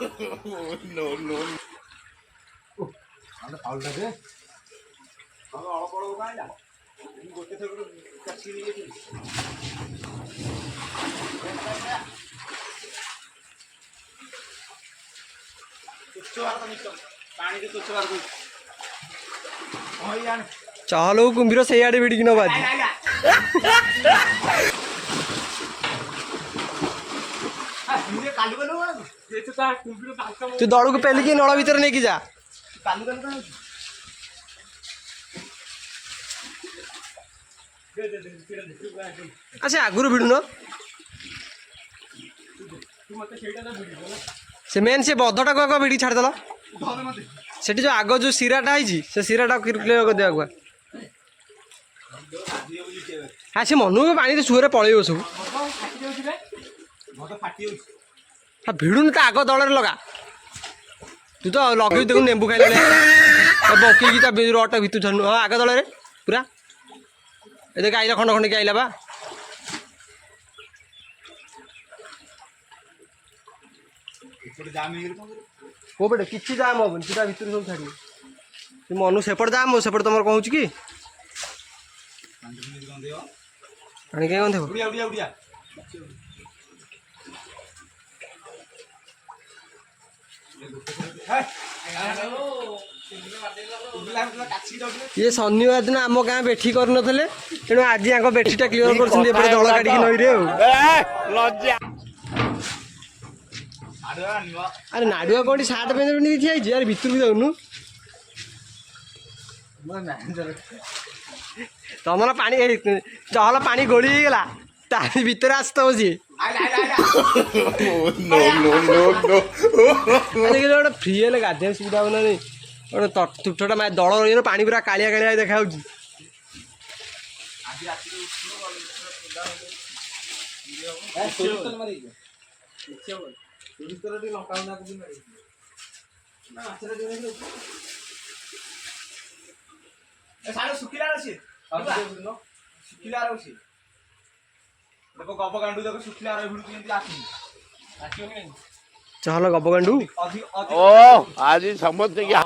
no no पाउल दे अल्प अल्प कहीं गोटे थर चहल कुंभीर से आड़े भिड़की नवा तू दड़ को पेलिकी नल भर नहीं जा अच्छा आगुरी भिड़ुन से मेन से बधटा को भिड़ी छाड़देल से जो आग जो सिराटा से सिराटा क्लियर कर दिया हाँ से मन को पानी सुरे पलैब सब हाँ भिड़ुन तो आग दल लगा तू तो लगे देखो नेबू खाई बकई रटा भितर छाड़ू हाँ आग दल पूरा ये देख आइला खंड खंड के आइला बा को बेटे किसी जाम हम सीधा भितर सब छाड़ी मनु सेपट जाम सेपट तुम कहूँ कि पानी क्या गंधे ये शनिवार दिन आम गाँ बेठी कर तेणु आज यहाँ बेठीटा क्लीयर कर दल काटिक नई अरे नाड़ुआ कौन सार्ट पेंट पिंधि ठिया यार भितर भी जाऊनु तुम पानी चहल पानी गोली गला भीतर आस तो सी गोटे फ्री है गाधे सुविधा होना नहीं गोटे तुठटा मार दल रही पानी पूरा कालिया कालिया देखा चहल गप गांडू ओ आज समझते क्या